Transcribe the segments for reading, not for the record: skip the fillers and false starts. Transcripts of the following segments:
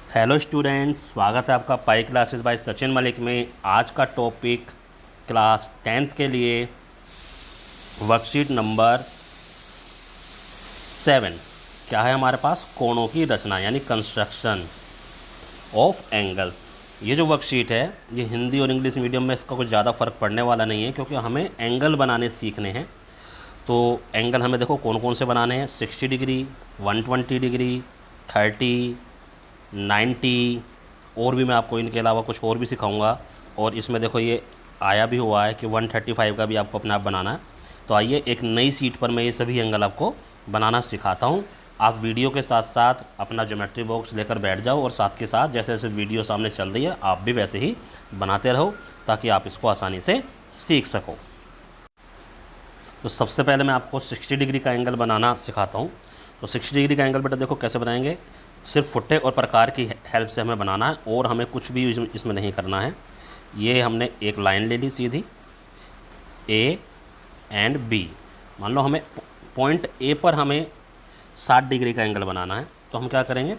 Hello students, स्वागत है आपका pi classes bye Sachin Malik में। आज का टॉपिक क्लास 10th के लिए वर्कशीट नंबर 7 क्या है हमारे पास, कोणों की रचना यानी कंस्ट्रक्शन ऑफ एंगल्स। ये जो वर्कशीट है ये हिंदी और इंग्लिश मीडियम में इसका कुछ ज़्यादा फ़र्क पड़ने वाला नहीं है, क्योंकि हमें एंगल बनाने सीखने हैं। तो एंगल हमें देखो कौन कौन से बनाने हैं, 60 डिग्री, 120 डिग्री, 30, 90, और भी मैं आपको इनके अलावा कुछ और भी सिखाऊंगा। और इसमें देखो ये आया भी हुआ है कि 135 का भी आपको अपने आप बनाना है। तो आइए एक नई सीट पर मैं ये सभी एंगल आपको बनाना सिखाता हूँ। आप वीडियो के साथ साथ अपना ज्योमेट्री बॉक्स लेकर बैठ जाओ और साथ के साथ जैसे जैसे वीडियो सामने चल रही है आप भी वैसे ही बनाते रहो, ताकि आप इसको आसानी से सीख सको। तो सबसे पहले मैं आपको 60 डिग्री का एंगल बनाना सिखाता हूँ। तो 60 डिग्री का एंगल बेटा देखो कैसे बनाएंगे, सिर्फ फुट्टे और प्रकार की हेल्प से हमें बनाना है, और हमें कुछ भी इसमें नहीं करना है। ये हमने एक लाइन ले ली सीधी, ए एंड बी। मान लो हमें पॉइंट ए पर हमें 60 डिग्री का एंगल बनाना है, तो हम क्या करेंगे,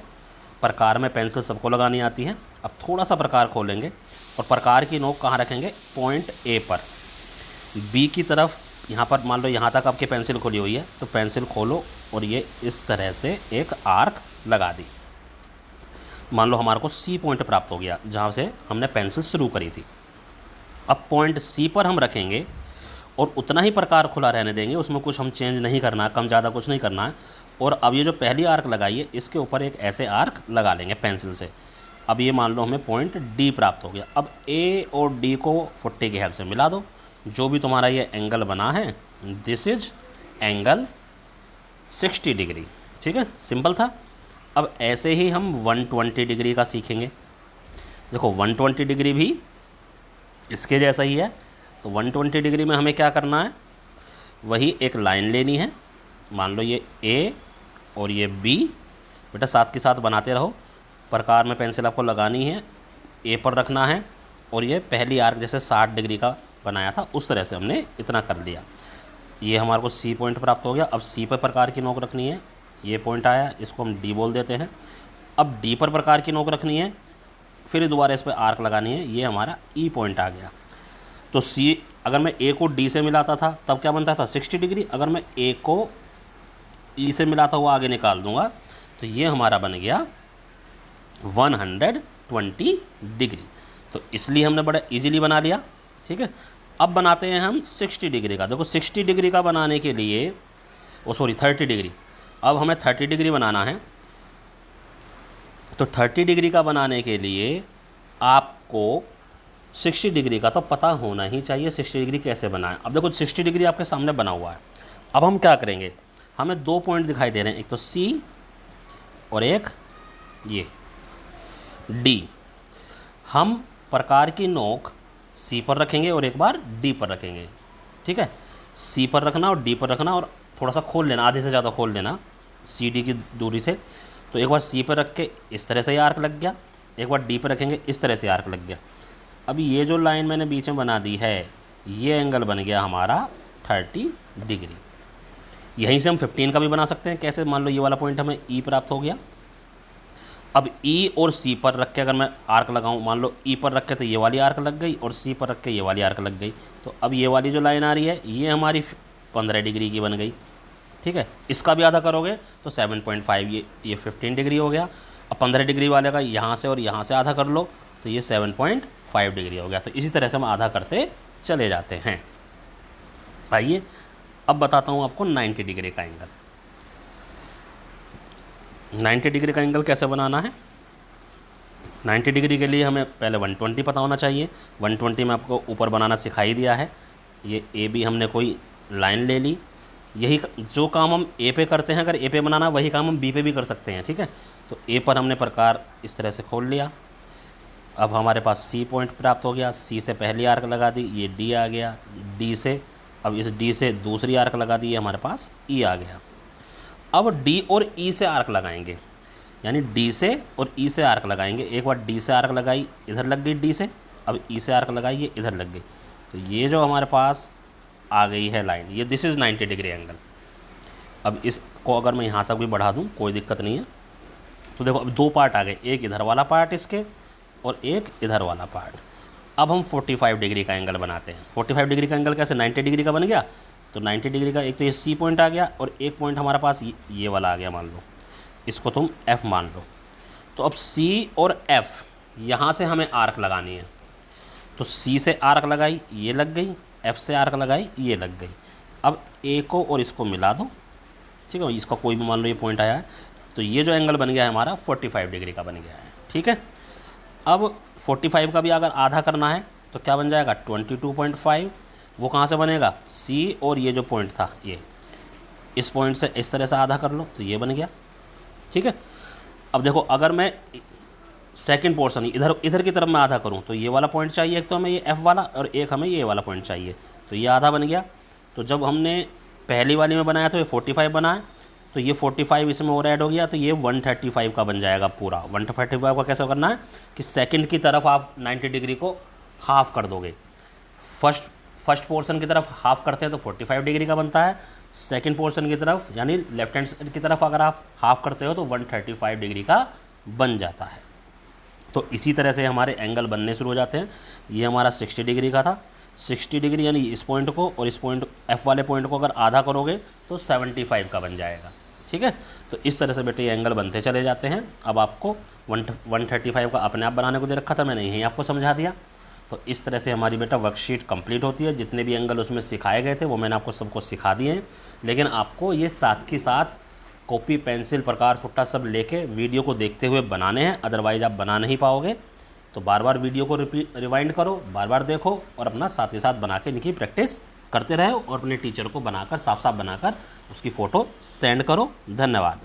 प्रकार में पेंसिल सबको लगानी आती है। अब थोड़ा सा प्रकार खोलेंगे और प्रकार की नोक कहाँ रखेंगे, पॉइंट ए पर। बी की तरफ यहाँ पर मान लो यहाँ तक आपकी पेंसिल खुली हुई है, तो पेंसिल खोलो और ये इस तरह से एक आर्क लगा दी। मान लो हमारे को सी पॉइंट प्राप्त हो गया जहाँ से हमने पेंसिल शुरू करी थी। अब पॉइंट सी पर हम रखेंगे और उतना ही प्रकार खुला रहने देंगे, उसमें कुछ हम चेंज नहीं करना है, कम ज़्यादा कुछ नहीं करना है। और अब ये जो पहली आर्क लगाई है इसके ऊपर एक ऐसे आर्क लगा लेंगे पेंसिल से। अब ये मान लो हमें पॉइंट डी प्राप्त हो गया। अब ए और डी को फुट्टे की हेल्प से मिला दो। जो भी तुम्हारा ये एंगल बना है, दिस इज एंगल 60 डिग्री। ठीक है, सिंपल था। अब ऐसे ही हम 120 डिग्री का सीखेंगे। देखो 120 डिग्री भी इसके जैसा ही है। तो 120 डिग्री में हमें क्या करना है, वही एक लाइन लेनी है। मान लो ये ए और ये बी, बेटा साथ के साथ बनाते रहो। प्रकार में पेंसिल आपको लगानी है, ए पर रखना है, और ये पहली आर्क जैसे 60 डिग्री का बनाया था उस तरह से हमने इतना कर लिया। ये हमारे को सी पॉइंट प्राप्त हो गया। अब सी पर प्रकार की नोक रखनी है, ये पॉइंट आया, इसको हम डी बोल देते हैं। अब डी पर प्रकार की नोक रखनी है, फिर दोबारा इस पर आर्क लगानी है, ये हमारा ई पॉइंट आ गया। तो सी, अगर मैं ए को डी से मिलाता था तब क्या बनता था 60 डिग्री। अगर मैं ए को ई से मिलाता हुआ आगे निकाल दूंगा तो ये हमारा बन गया 120 डिग्री। तो इसलिए हमने बड़ा इजीली बना लिया। ठीक है, अब बनाते हैं हम 60 डिग्री का। देखो 60 डिग्री का बनाने के लिए, ओ सॉरी 30 डिग्री, अब हमें 30 डिग्री बनाना है। तो 30 डिग्री का बनाने के लिए आपको 60 डिग्री का तो पता होना ही चाहिए 60 डिग्री कैसे बनाएं। अब देखो 60 डिग्री आपके सामने बना हुआ है। अब हम क्या करेंगे, हमें दो पॉइंट दिखाई दे रहे हैं, एक तो सी और एक ये डी। हम प्रकार की नोक सी पर रखेंगे और एक बार डी पर रखेंगे। ठीक है, सी पर रखना और डी पर रखना, और थोड़ा सा खोल लेना, आधे से ज़्यादा खोल लेना सी डी की दूरी से। तो एक बार सी पर रख के इस तरह से ये आर्क लग गया, एक बार डी पर रखेंगे इस तरह से आर्क लग गया। अभी ये जो लाइन मैंने बीच में बना दी है, ये एंगल बन गया हमारा 30 डिग्री। यहीं से हम 15 का भी बना सकते हैं। कैसे, मान लो ये वाला पॉइंट हमें ई प्राप्त हो गया। अब ई और सी पर रख के अगर मैं आर्क लगाऊं, मान लो ई पर रख के तो ये वाली आर्क लग गई और सी पर रख के ये वाली आर्क लग गई। तो अब ये वाली जो लाइन आ रही है ये हमारी 15 डिग्री की बन गई। ठीक है, इसका भी आधा करोगे तो 7.5, ये 15 डिग्री हो गया। अब 15 डिग्री वाले का यहाँ से और यहाँ से आधा कर लो तो ये 7.5 डिग्री हो गया। तो इसी तरह से हम आधा करते चले जाते हैं। आइए अब बताता हूँ आपको 90 डिग्री का एंगल। 90 डिग्री का एंगल कैसे बनाना है। 90 डिग्री के लिए हमें पहले 120 पता होना चाहिए। 120 में आपको ऊपर बनाना सिखाई दिया है। ये ए बी हमने कोई लाइन ले ली। यही जो काम हम ए पे करते हैं, अगर ए पे बनाना वही काम हम बी पे भी कर सकते हैं। ठीक है, तो ए पर हमने प्रकार इस तरह से खोल लिया। अब हमारे पास सी पॉइंट प्राप्त हो गया, सी से पहली आर्क लगा दी, ये डी आ गया। डी से, अब इस डी से दूसरी आर्क लगा दी, ये हमारे पास ई आ गया। अब डी और ई से आर्क लगाएंगे, यानी डी से और ई से आर्क लगाएंगे। एक बार डी से आर्क लगाई, इधर लग गई डी से, अब ई से आर्क लगाई, ये इधर लग गई। तो ये जो हमारे पास आ गई है लाइन, ये दिस इज़ 90 डिग्री एंगल। अब इसको अगर मैं यहाँ तक भी बढ़ा दूँ कोई दिक्कत नहीं है। तो देखो अब दो पार्ट आ गए, एक इधर वाला पार्ट इसके और एक इधर वाला पार्ट। अब हम 45 डिग्री का एंगल बनाते हैं। 45 डिग्री का एंगल कैसे, 90 डिग्री का बन गया। तो 90 डिग्री का एक तो ये सी पॉइंट आ गया और एक पॉइंट हमारे पास ये वाला आ गया, मान लो इसको तुम एफ मान लो। तो अब सी और एफ यहाँ से हमें आर्क लगानी है। तो सी से आर्क लगाई, ये लग गई, एफ से आर्क लगाई, ये लग गई। अब ए को और इसको मिला दो, ठीक है, इसका कोई भी मान लो ये पॉइंट आया है, तो ये जो एंगल बन गया है हमारा 45 डिग्री का बन गया है, ठीक है। अब 45 का भी अगर आधा करना है तो क्या बन जाएगा 22.5। वो कहाँ से बनेगा, सी और ये जो पॉइंट था ये, इस पॉइंट से इस तरह से आधा कर लो तो ये बन गया, ठीक है। अब देखो अगर मैं सेकंड पोर्शन इधर इधर की तरफ मैं आधा करूँ तो ये वाला पॉइंट चाहिए, एक तो हमें ये एफ वाला और एक हमें ये वाला पॉइंट चाहिए, तो ये आधा बन गया। तो जब हमने पहली वाली में बनाया तो ये 45 बना है, तो ये 45 इसमें और ऐड हो गया, तो ये 135 का बन जाएगा पूरा। 135 का कैसे करना है कि सेकंड की तरफ आप 90 डिग्री को हाफ़ कर दोगे। फर्स्ट पोर्शन की तरफ हाफ़ करते हैं तो 45 डिग्री का बनता है, सेकंड पोर्शन की तरफ यानी लेफ्ट हैंड साइड की तरफ अगर आप हाफ़ करते हो तो 135 डिग्री का बन जाता है। तो इसी तरह से हमारे एंगल बनने शुरू हो जाते हैं। ये हमारा 60 डिग्री का था, 60 डिग्री यानी इस पॉइंट को और इस पॉइंट एफ वाले पॉइंट को अगर आधा करोगे तो 75 का बन जाएगा, ठीक है। तो इस तरह से बेटे ये एंगल बनते चले जाते हैं। अब आपको 135 का अपने आप बनाने को दे रखा था, मैंने यहीं आपको समझा दिया। तो इस तरह से हमारी बेटा वर्कशीट कंप्लीट होती है। जितने भी एंगल उसमें सिखाए गए थे वो मैंने आपको सबको सिखा दिए हैं, लेकिन आपको ये साथ के साथ कॉपी पेंसिल प्रकार फुट्टा सब लेके वीडियो को देखते हुए बनाने हैं, अदरवाइज़ आप बना नहीं पाओगे। तो बार बार वीडियो को रिवाइंड करो, बार बार देखो और अपना साथ के साथ बना के इनकी प्रैक्टिस करते रहो और अपने टीचर को बनाकर साफ साफ बनाकर उसकी फ़ोटो सेंड करो। धन्यवाद।